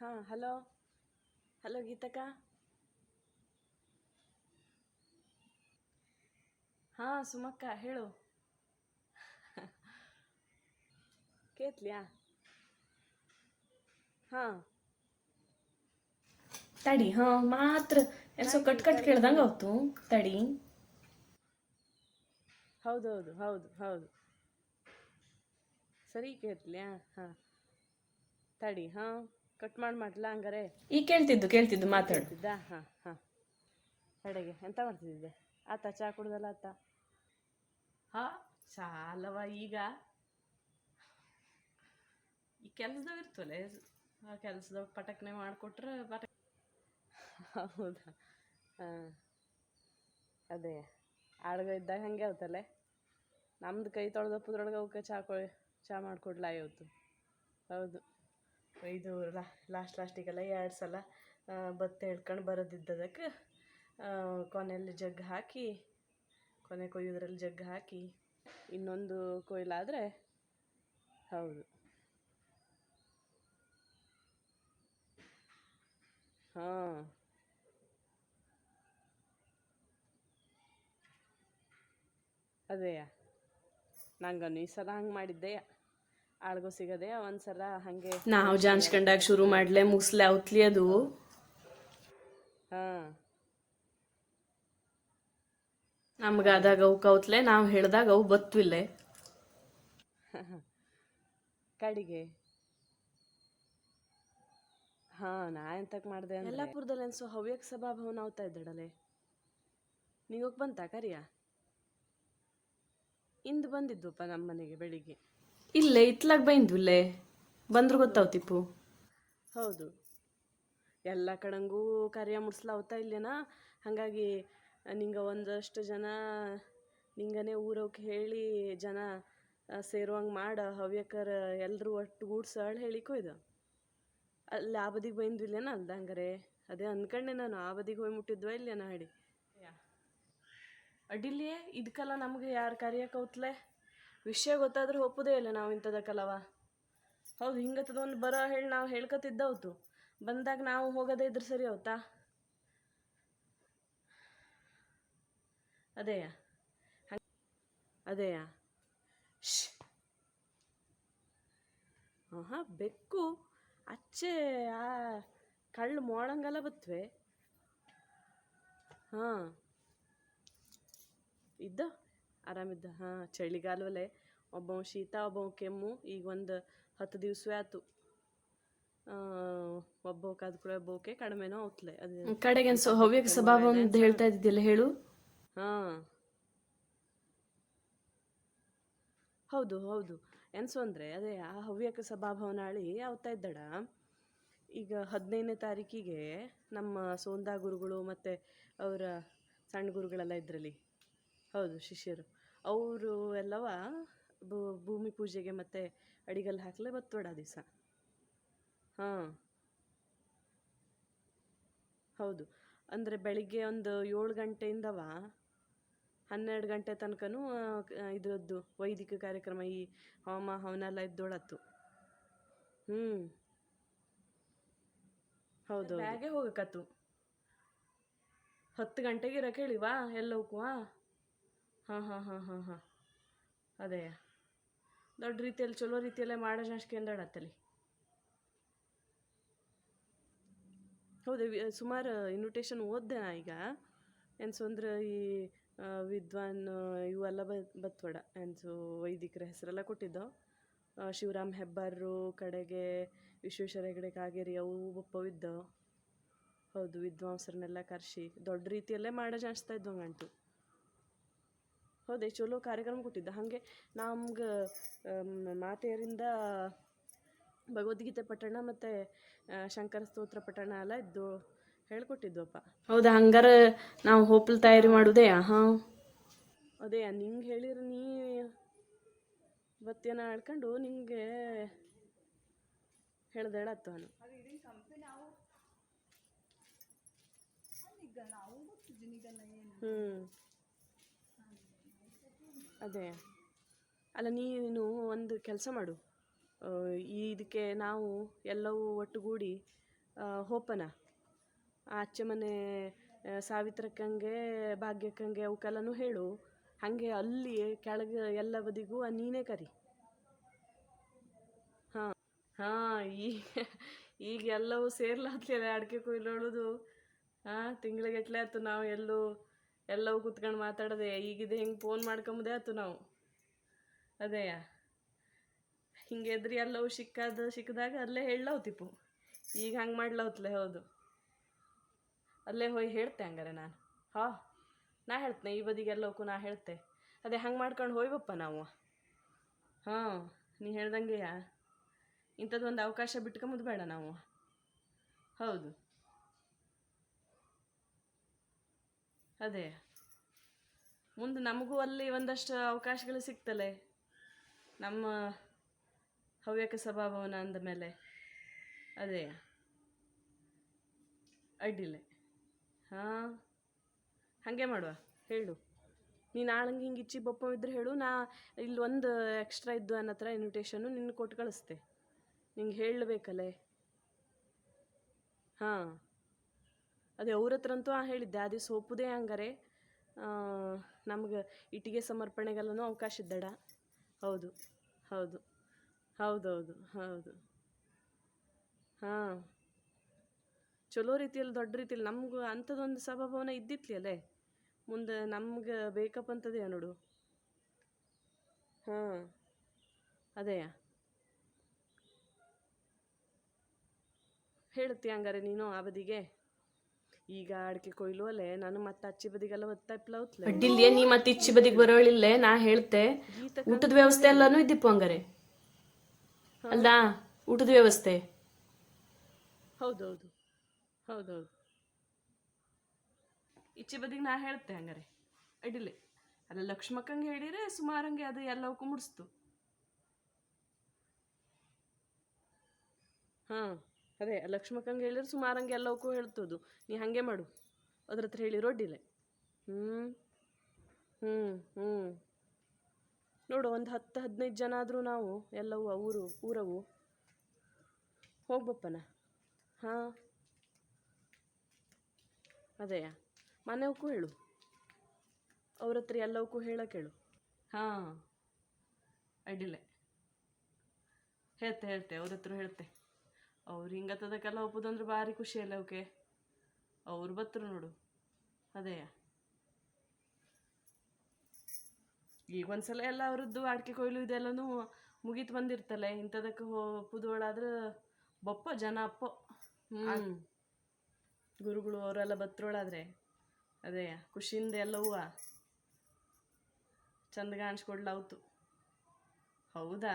ಹಾಂ hello. Hello ಗೀತಕ್ಕ. ಹಾಂ ಸುಮಕ್ಕ ಹೇಳು. ಕೇತ್ಲ್ಯಾ. ಹಾಂ ತಡಿ ಹಾಂ ಮಾತ್ರ ಎನ್ಸೋ ಕಟ್ ಕಟ್ ಕೇಳ್ದಂಗೆ ಅವತ್ತು ತಡಿ. ಹೌದೌದು ಹೌದು ಹೌದು ಸರಿ ಕೇಳ್ತ್ಲ್ಯಾ. ಹಾಂ ತಡಿ ಹಾಂ ಕಟ್ ಮಾಡ್ಲಾ ಹಂಗಾರೆ. ಈಗ ಕೇಳ್ತಿದ್ದು ಮಾತಾಡು. ಕೇಳ್ತಿದ್ದ ಹಾಂ ಹಾಂ ಕಡೆಗೆ ಎಂತ ಮಾಡ್ತಿದ್ದೆ. ಆತ ಚಾ ಕುಡ್ದಲ್ಲ ಆತ. ಹಾಂ ಚಾ ಅಲ್ಲವ ಈಗ ಈ ಕೆಲ್ಸದವ್ ಇರ್ತವಲ್ಲ ಆ ಕೆಲ್ಸದವ್ ಪಟಕ್ನೆ ಮಾಡಿಕೊಟ್ರೆ ಹೌದಾ. ಹಾಂ ಅದೇ ಆಳ್ಗ ಇದ್ದಾಗ ಹಂಗೆ ಅವತ್ತಲ್ಲೇ ನಮ್ದು ಕೈ ತೊಳೆದಪ್ಪದ್ರೊಳಗೆ ಅವಕ್ಕೆ ಚಾ ಮಾಡಿಕೊಡ್ಲ ಇವತ್ತು. ಹೌದು ಇದು ಲಾಸ್ಟಿಗೆಲ್ಲ 2 ಸಲ ಬತ್ತೆ ಹೇಳ್ಕೊಂಡು ಬರೋದಿದ್ದದಕ್ಕೆ ಕೊನೆಯಲ್ಲಿ ಜಗ್ ಹಾಕಿ ಕೊಯ್ಯೋದ್ರಲ್ಲಿ ಜಗ್ ಹಾಕಿ ಇನ್ನೊಂದು ಕೊಯ್ಲಾದರೆ ಹೌದು. ಹಾಂ ಅದೇಯ ನಂಗನ್ನು ಈ ಸಲ ಹಂಗೆ ಮಾಡಿದ್ದೆ. ಆಳ್ಗೋ ಸಿಗದೆ ಒಂದ್ಸಲ ಹಂಗೆ ನಾವು ಜಾನ್ಸ್ಕೊಂಡಾಗ ಶುರು ಮಾಡ್ಲೆ ಮುಸ್ಲೆ ಅವತ್ಲಿ ಅದು. ಹಾಂ ನಮ್ಗಾದಾಗ ಅವು ಕೌತ್ಲೆ ನಾವು ಹೇಳ್ದಾಗ ಅವು ಬತ್ವಿಲ್ಲೆ ಕಡಿಗೆ. ಹಾಂ ನಾ ಎಂತಕ್ಕೆ ಮಾಡಿದೆ ಯಲ್ಲಾಪುರದಲ್ಲಿ ಅನ್ಸೋ ಹವ್ಯಕ ಸಭಾಭವನ ಆಗ್ತಾ ಇದ್ದಡಲೆ ನೀವೋಗಿ ಬಂತಾ ಕರಿಯ. ಇಂದು ಬಂದಿದ್ವಪ್ಪ ನಮ್ಮ ಮನೆಗೆ ಬೆಳಿಗ್ಗೆ. ಇಲ್ಲೇ ಇತ್ಲಾಗ ಬೈಂದ್ವಿಲ್ಲೇ ಬಂದ್ರು ಗೊತ್ತಾವ್ತಿಪ್ಪು. ಹೌದು ಎಲ್ಲ ಕಡೆಂಗೂ ಕಾರ್ಯ ಮುಡ್ಸ್ಲ ಅವತಾ ಇಲ್ಲೇನಾ. ಹಾಗಾಗಿ ನಿಂಗೆ ಒಂದಷ್ಟು ಜನ ನಿಂಗನೇ ಊರವ್ಕೆ ಹೇಳಿ ಜನ ಸೇರುವಂಗೆ ಮಾಡ ಹವ್ಯಕರ ಎಲ್ಲರೂ ಒಟ್ಟುಗೂಡ್ಸಾಳು ಹೇಳಿ ಕೊಯ್ದು ಅಲ್ಲಿ ಆ ಬದಿಗೆ ಬೈಂದ್ವಿಲ್ಲೇನ ಅಲ್ದ ಹಂಗಾರೆ. ಅದೇ ಅಂದ್ಕೊಂಡೆ ನಾನು ಆ ಬದಿಗೆ ಹೋಗಿ ಮುಟ್ಟಿದ್ವ ಇಲ್ಲೇನ ಹೇಳಿ. ಅಡ್ಡಿಲ್ಯೇ ಇದಕ್ಕೆಲ್ಲ ನಮಗೆ ಯಾರು ಕರಿಯಕೌತ್ಲೆ ವಿಷಯ ಗೊತ್ತಾದ್ರೆ ಒಪ್ಪುದೇ ಇಲ್ಲ ನಾವು ಇಂಥದಕ್ಕಲ್ಲವ. ಹೌದು ಹಿಂಗತ್ತದ ಒಂದು ಬರೋ ಹೇಳಿ ನಾವು ಹೇಳ್ಕೊತಿದ್ದವತ್ತು ಬಂದಾಗ ನಾವು ಹೋಗೋದೇ ಇದ್ರೆ ಸರಿ ಅವತ್ತಾ. ಅದೇಯ ಅದೇಯ ಹಾಂ ಬೆಕ್ಕು ಅಚ್ಚೆ ಆ ಕಳ್ಳು ಮೋಳಂಗೆಲ್ಲ ಬತ್ವೆ. ಹಾಂ ಇದ್ದ ಆರಾಮಿದ್ದ. ಹಾಂ ಚಳಿಗಾಲವಲ್ಲೇ ಒಬ್ಬ ಶೀತ ಒಬ್ಬ ಕೆಮ್ಮು. ಈಗ ಒಂದು 10 ದಿವಸವೇ ಆಯ್ತು. ಒಬ್ಬಕ್ಕೆ ಅದು ಕೂಡ ಒಬ್ಬಕ್ಕೆ ಕಡಿಮೆನೋ ಅವತ್ಲೆ ಅದು ಕಡೆಗೆ ಹವ್ಯಕ ಸ್ವಭಾವ ಅಂತ ಹೇಳ್ತಾ ಇದ್ದಿಲ್ಲ ಹೇಳು. ಹಾಂ ಹೌದು ಹೌದು ಎನ್ಸು ಅಂದರೆ ಅದೇ ಆ ಹವ್ಯಕ ಸಭಾಭವನಾಳಿ ಅವತ್ತಾ ಇದ್ದಡ. ಈಗ 15ನೇ ತಾರೀಕಿಗೆ ನಮ್ಮ ಸೋಂದಾ ಗುರುಗಳು ಮತ್ತು ಅವರ ಸಣ್ಣ ಗುರುಗಳೆಲ್ಲ ಇದರಲ್ಲಿ ಹೌದು ಶಿಷ್ಯರು ಅವರು ಎಲ್ಲವ ಭೂಮಿ ಪೂಜೆಗೆ ಮತ್ತು ಅಡಿಗಲ್ಲಿ ಹಾಕಲೇ ಬತ್ತೋಡ ದಿವಸ. ಹಾಂ ಹೌದು ಅಂದರೆ ಬೆಳಿಗ್ಗೆ ಒಂದು 7 ಗಂಟೆಯಿಂದವ 12 ಗಂಟೆ ತನಕನೂ ಇದರದ್ದು ವೈದಿಕ ಕಾರ್ಯಕ್ರಮ ಈ ಹೋಮ ಹವನೆಲ್ಲ ಇದ್ದೋಳತ್ತು. ಹೌದು ಬ್ಯಾಗೆ ಹೋಗಕತ್ತು 10 ಗಂಟೆಗೆ ಇರಕ್ಕೆ ಹೇಳಿವಾ ಎಲ್ಲವಕ್ಕೂ. ಹಾಂ ಹಾಂ ಹಾಂ ಹಾಂ ಹಾಂ ಅದೇ ದೊಡ್ಡ ರೀತಿಯಲ್ಲಿ ಚಲೋ ರೀತಿಯಲ್ಲೇ ಮಾಡೋ ಜಾಸ್ತಿಂದಡತ್ತಲ್ಲಿ. ಹೌದು ಸುಮಾರು ಇನ್ವಿಟೇಷನ್ ಓದ್ದೆ ನಾ ಈಗ. ಎನ್ಸು ಅಂದ್ರೆ ಈ ವಿದ್ವಾನ್ ಇವೆಲ್ಲ ಬತ್ವಡ ಎನ್ಸು ವೈದಿಕರ ಹೆಸರೆಲ್ಲ ಕೊಟ್ಟಿದ್ದೋ. ಶಿವರಾಮ್ ಹೆಬ್ಬಾರರು ಕಡೆಗೆ ವಿಶ್ವೇಶ್ವರ ಹೆಗಡೆ ಕಾಗೇರಿ ಅವು ಒಪ್ಪವಿದ್ದೋ. ಹೌದು ವಿದ್ವಾಂಸರನ್ನೆಲ್ಲ ಕರೆಸಿ ದೊಡ್ಡ ರೀತಿಯಲ್ಲೇ ಮಾಡೋ ಜಾಣಿಸ್ತಾ ಇದ್ವಂಗಂಟು. ಹೌದೇ ಚಲೋ ಕಾರ್ಯಕ್ರಮ ಕೊಟ್ಟಿದ್ದ. ಹಾಗೆ ನಮ್ಗೆ ಮಾತೆಯರಿಂದ ಭಗವದ್ಗೀತೆ ಪಠಣ ಮತ್ತು ಶಂಕರ ಸ್ತೋತ್ರ ಪಠಣ ಎಲ್ಲ ಇದ್ದು ಹೇಳ್ಕೊಟ್ಟಿದ್ವಪ್ಪ. ಹೌದಾ ಹಂಗಾರೆ ನಾವು ಹೋಪ್ಲ್ ತಯಾರಿ ಮಾಡುದೇ. ಹಾಂ ಅದೇ ನಿಂಗೆ ಹೇಳಿದ್ರೆ ನೀ ಬತ್ತೇನ ಹೇಳ್ಕೊಂಡು ನಿಂಗೆ ಹೇಳ್ದೇಳತ್ತು ನಾನು. ಅದೇ ಅಲ್ಲ ನೀನು ಒಂದು ಕೆಲಸ ಮಾಡು. ಇದಕ್ಕೆ ನಾವು ಎಲ್ಲವೂ ಒಟ್ಟುಗೂಡಿ ಹೋಪನ ಆಚೆ ಮನೆ ಸಾವಿತ್ರಕ್ಕಂಗೆ ಭಾಗ್ಯಕ್ಕಂಗೆ ಅವಕ್ಕೆಲ್ಲನೂ ಹೇಳು. ಹಾಗೆ ಅಲ್ಲಿ ಕೆಳಗೆ ಎಲ್ಲ ಬದಿಗೂ ನೀನೇ ಕರಿ. ಹಾಂ ಹಾಂ ಈಗ ಎಲ್ಲವೂ ಸೇರ್ಲಾತ್ಲಿಲ್ಲ ಅಡಿಕೆ ಕೊಯ್ಲೊಳದು. ತಿಂಗಳಿಗಟ್ಲೆ ಆಯ್ತು ನಾವು ಎಲ್ಲವೂ ಕುತ್ಕೊಂಡು ಮಾತಾಡದೆ. ಈಗಿದೆ ಹಿಂಗೆ ಫೋನ್ ಮಾಡ್ಕೊಂಬುದೇ ಆಯ್ತು ನಾವು. ಅದೇಯ ಹಿಂಗೆ ಎದ್ರಿ ಎಲ್ಲವೂ ಸಿಕ್ಕದಾಗ ಅಲ್ಲೇ ಹೇಳವ್ತಿಪ್ಪು. ಈಗ ಹಂಗೆ ಮಾಡ್ಲವತ್ಲೆ. ಹೌದು, ಅಲ್ಲೇ ಹೋಗಿ ಹೇಳ್ತೆ ಹಂಗಾರೆ ನಾನು. ನಾ ಹೇಳ್ತೇನೆ ಈ ಬದಿಗೆ ಎಲ್ಲವಕ್ಕೂ ನಾ ಹೇಳ್ತೆ. ಅದೇ ಹಂಗೆ ಮಾಡ್ಕೊಂಡು ಹೋಯ್ವಪ್ಪ ನಾವು. ಹಾಂ, ನೀ ಹೇಳ್ದಂಗೆಯ ಇಂಥದ್ದೊಂದು ಅವಕಾಶ ಬಿಟ್ಕೊಂಬುದು ಬೇಡ ನಾವು. ಹೌದು, ಅದೇ ಮುಂದೆ ನಮಗೂ ಅಲ್ಲಿ ಒಂದಷ್ಟು ಅವಕಾಶಗಳು ಸಿಗ್ತಲೆ. ನಮ್ಮ ಹವ್ಯಕ ಸಭಾಭವನ ಅಂದ ಮೇಲೆ ಅದೇ ಅಡ್ಡಿಲ್ಲ. ಹಾಂ, ಹಾಗೆ ಮಾಡುವ. ಹೇಳು ನೀನು ಆಳಂಗೆ ಹಿಂಗೆ ಇಚ್ಚಿ ಬೊಪ್ಪ ಇದ್ರೆ ಹೇಳು. ನಾ ಇಲ್ಲಿ ಒಂದು ಎಕ್ಸ್ಟ್ರಾ ಇದ್ದು ಅನ್ನೋ ಹತ್ರ ಇನ್ವಿಟೇಷನ್ನು ನಿನ್ನ ಕೊಟ್ಟು ಕಳಿಸ್ತೆ. ನಿಂಗೆ ಹೇಳಬೇಕಲ್ಲೇ. ಹಾಂ, ಅದೇ ಅವ್ರ ಹತ್ರ ಅಂತೂ ಹೇಳಿದ್ದೆ. ಅದೇ ಸೋಪುದೇ ಹಂಗಾರೆ ನಮ್ಗೆ ಇಟ್ಟಿಗೆ ಸಮರ್ಪಣೆಗೆಲ್ಲನೂ ಅವಕಾಶ ಇದ್ದಡ. ಹೌದು ಹೌದು ಹೌದೌದು ಹೌದು. ಹಾಂ, ಚಲೋ ರೀತಿಯಲ್ಲಿ ದೊಡ್ಡ ರೀತಿಯಲ್ಲಿ ನಮ್ಗೆ ಅಂಥದ್ದೊಂದು ಸಭಾಭವನ ಇದ್ದಿತ್ಲಿ ಅಲ್ಲೇ. ಮುಂದೆ ನಮ್ಗೆ ಬೇಕಪ್ಪ ಅಂತದೇ ನೋಡು. ಹಾಂ, ಅದೇಯ ಹೇಳ್ತಿ ಹಂಗಾರೆ ನೀನು ಆ ಬದಿಗೆ. ಈಗ ಅಡಿಕೆ ಕೊಯ್ಲು ಅಲ್ಲೇ ನಾನು ಮತ್ತೆ ಅಚ್ಚಿ ಬದಿಗೆಲ್ಲ ಒತ್ತಾಯ್ಪ್ಲೌತ್ಲೆ. ಅಡ್ಡಿಲ್ಯೇ, ನೀ ಮತ್ತೆ ಇಚ್ಚಿ ಬದಿಗೆ ಬರೋಳಿಲ್ಲೇ. ನಾ ಹೇಳ್ತೆ ಊಟದ ವ್ಯವಸ್ಥೆ ಎಲ್ಲನೂ ಇದ್ದಿಪ್ಪು ಹಂಗಾರೆ. ಅಲ್ದಾ ಊಟದ ವ್ಯವಸ್ಥೆ. ಹೌದೌದು ಹೌದೌದು. ಇಚ್ಚಿ ಬದಿಗೆ ನಾ ಹೇಳ್ತೆ ಹಂಗಾರೆ. ಅಡ್ಡಿಲ್ಲ, ಅಲ್ಲ ಲಕ್ಷ್ಮಕ್ಕಂಗೆ ಹೇಳಿದ್ರೆ ಸುಮಾರಂಗೆ ಅದು ಎಲ್ಲವಕ್ಕೂ ಮುಡಿಸ್ತು. ಹಾಂ, ಅದೇ ಲಕ್ಷ್ಮಕ್ಕಂಗೆ ಹೇಳಿದ್ರೆ ಸುಮಾರಂಗೆ ಎಲ್ಲವಕ್ಕೂ ಹೇಳ್ತದು. ನೀ ಹಾಗೆ ಮಾಡು, ಅದ್ರ ಹತ್ರ ಹೇಳಿ ರೊಡ್ಡಿಲ್ಲ. ಹ್ಞೂ ಹ್ಞೂ ಹ್ಞೂ ನೋಡು, ಒಂದು 10-15 ಜನ ಆದರೂ ನಾವು ಎಲ್ಲವೂ ಊರವು ಹೋಗ್ಬಪ್ಪನ. ಹಾಂ, ಅದೇಯ ಮನೆವಕ್ಕೂ ಹೇಳು. ಅವ್ರ ಹತ್ರ ಎಲ್ಲವಕ್ಕೂ ಹೇಳಕ್ಕೆ ಹೇಳು. ಹಾಂ, ಅಡ್ಡಿಲ್ಲ, ಹೇಳ್ತೆ ಅವ್ರ ಹತ್ರ ಹೇಳ್ತೆ. ಅವ್ರು ಹಿಂಗತ್ತದಕ್ಕೆಲ್ಲ ಒಪ್ಪುದಂದ್ರೆ ಭಾರಿ ಖುಷಿ ಅಲ್ಲ ಅವಕ್ಕೆ. ಅವ್ರು ಬತ್ತರು ನೋಡು. ಅದೇಯ ಈಗ ಒಂದ್ಸಲ ಎಲ್ಲ ಅವ್ರದ್ದು ಅಡಿಕೆ ಕೊಯ್ಲು ಇದೆಲ್ಲನೂ ಮುಗೀತು ಬಂದಿರ್ತಲ್ಲ. ಇಂಥದಕ್ಕೆ ಒಪ್ಪುದೋಳಾದ್ರೆ ಬಪ್ಪ ಜನ ಅಪ್ಪೋ. ಗುರುಗಳು ಅವರೆಲ್ಲ ಬತ್ತರೋಳಾದ್ರೆ ಅದೇ ಖುಷಿಯಿಂದ ಎಲ್ಲವೂ ಚಂದ ಕಾಣಿಸ್ಕೊಡ್ಲಾವ್ತು. ಹೌದಾ,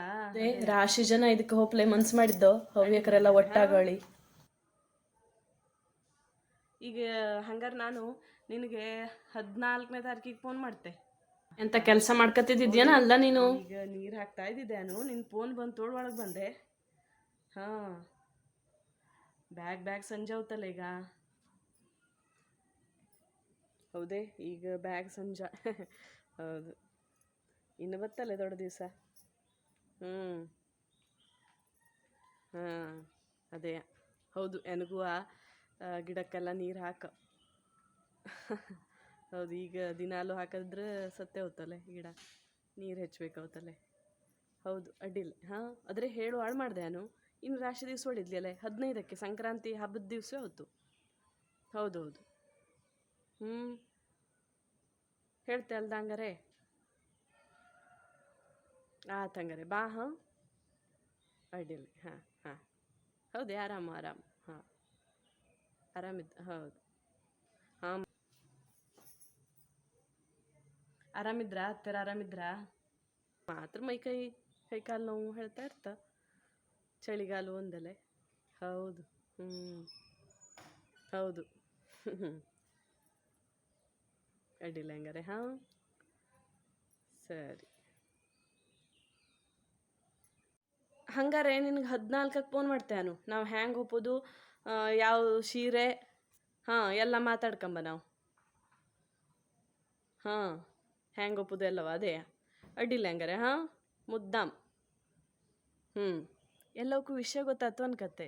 ರಾಶಿ ಜನ ಇದಕ್ಕೆ ಹೋಪ್ಲೆ ಮನ್ಸು ಮಾಡಿದ್ದೋ ಹವ್ಯಕರೆಲ್ಲ ಒಟ್ಟಾಗಳಿ. ಈಗ ಹಂಗಾರೆ ನಾನು ನಿನಗೆ 14ನೇ ತಾರೀಕಿಗೆ ಫೋನ್ ಮಾಡ್ತೆ. ಎಂತ ಕೆಲಸ ಮಾಡ್ಕೊತಿದ್ದೇನ ಅಲ್ಲ ನೀನು? ಈಗ ನೀರು ಹಾಕ್ತಾ ಇದ್ದಿದ್ದೇನು, ನಿನ್ನ ಫೋನ್ ಬಂದು ತೋಳೊಳಗೆ ಬಂದೆ. ಹಾಂ, ಬ್ಯಾಗ್ ಸಂಜೆ ಹೋಗ್ತಲ್ಲ ಈಗ. ಹೌದೇ, ಈಗ ಬ್ಯಾಗ್ ಸಂಜೆ. ಹೌದು, ಇನ್ನು ಬತ್ತಲ್ಲ ದೊಡ್ಡ ದಿವಸ. ಹಾಂ, ಅದೇ ಹೌದು. ನನಗೂ ಗಿಡಕ್ಕೆಲ್ಲ ನೀರು ಹಾಕ. ಹೌದು, ಈಗ ದಿನಾಲು ಹಾಕಿದ್ರೆ ಸತ್ತೇ ಹೋಗ್ತಲ್ಲ ಗಿಡ. ನೀರು ಹೆಚ್ಚಬೇಕಾಗ್ತಲ್ಲ. ಹೌದು, ಅಡ್ಡಿಲ್ಲ. ಹಾಂ, ಆದರೆ ಹೇಳು ಹಾಳು ಮಾಡಿದೆ ನಾನು. ಇನ್ನು ರಾಶಿ ದಿವಸ ಹೊಡಿದ್ಲಿ ಅಲ್ಲೇ 15ಕ್ಕೆ ಸಂಕ್ರಾಂತಿ ಹಬ್ಬದ ದಿವಸ ಹೊತ್ತು. ಹೌದೌದು. ಹೇಳ್ತೆ ಅಲ್ದ ಹಂಗಾರೆ. ಆತಂಗಾರೆ ಬಾ. ಹಾಂ, ಅಡ್ಡಿಲ್ಲ. ಹಾಂ ಹಾಂ, ಹೌದೇ, ಆರಾಮ. ಹಾಂ, ಆರಾಮಿದ್ದ. ಹೌದು. ಹಾಂ, ಆರಾಮಿದ್ರಾ? ಹತ್ತಿರ ಆರಾಮಿದ್ರಾ? ಮಾತ್ರ ಕೈ ಕಾಲು ನೋವು ಹೇಳ್ತಾ ಇರ್ತ. ಚಳಿಗಾಲ ಒಂದಲೆ. ಹೌದು. ಹೌದು. ಅಡ್ಡಿಲ್ಲ ಹಂಗಾರೆ. ಹಾಂ, ಸರಿ. ಹಂಗಾರೆ ನಿನಗೆ 14ಕ್ಕೆ ಫೋನ್ ಮಾಡ್ತೆ ನಾನು. ನಾವು ಹ್ಯಾಂಗೆ ಒಪ್ಪೋದು, ಯಾವ ಸೀರೆ, ಹಾಂ ಎಲ್ಲ ಮಾತಾಡ್ಕೊಂಬ ನಾವು. ಹಾಂ, ಹ್ಯಾಂಗೆ ಒಪ್ಪೋದು ಎಲ್ಲವ ಅದೇ. ಅಡ್ಡಿಲ್ಲ ಹಂಗಾರೆ. ಹಾಂ, ಮುದ್ದಾಮ್. ಎಲ್ಲವಕ್ಕೂ ವಿಷಯ ಗೊತ್ತಾಯ್ತು ಅನ್ಕತ್ತೆ.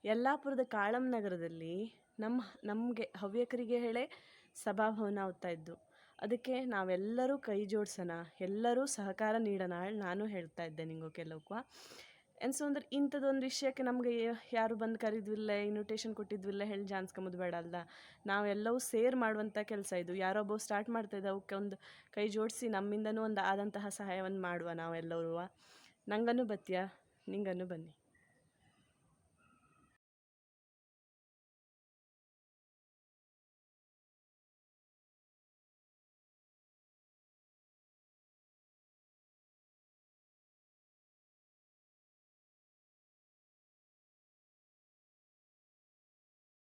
ಯಲ್ಲಾಪುರದ ಕಾಳಮ್ಮ ನಗರದಲ್ಲಿ ನಮಗೆ ಹವ್ಯಕರಿಗೆ ಹೇಳೇ ಸಭಾಭವನ ಆಗ್ತಾ ಇದ್ದು. ಅದಕ್ಕೆ ನಾವೆಲ್ಲರೂ ಕೈ ಜೋಡ್ಸೋಣ, ಎಲ್ಲರೂ ಸಹಕಾರ ನೀಡೋಣ ನಾನು ಹೇಳ್ತಾ ಇದ್ದೆ ನಿಂಗು ಕೆಲವಕ್ಕೂ. ಎನ್ಸು ಅಂದ್ರೆ ಇಂಥದ್ದೊಂದು ವಿಷಯಕ್ಕೆ ನಮಗೆ ಯಾರು ಬಂದು ಕರೀದ್ವಿಲ್ಲ, ಇನ್ವಿಟೇಷನ್ ಕೊಟ್ಟಿದ್ವಿಲ್ಲ ಹೇಳಿ ಜಾನ್ಸ್ಕೊಂಬುದು ಬೇಡ ಅಲ್ಲ. ನಾವೆಲ್ಲವೂ ಸೇರ್ ಮಾಡುವಂಥ ಕೆಲಸ ಇದು. ಯಾರೊಬ್ಬ ಸ್ಟಾರ್ಟ್ ಮಾಡ್ತಾ ಇದ್ದ ಅವಕ್ಕೆ ಒಂದು ಕೈ ಜೋಡಿಸಿ ನಮ್ಮಿಂದನೂ ಒಂದು ಆದಂತಹ ಸಹಾಯವನ್ನು ಮಾಡುವ ನಾವೆಲ್ಲರೂ. ನಂಗನೂ ಬತ್ತೀಯಾ, ನಿಂಗನೂ ಬನ್ನಿ.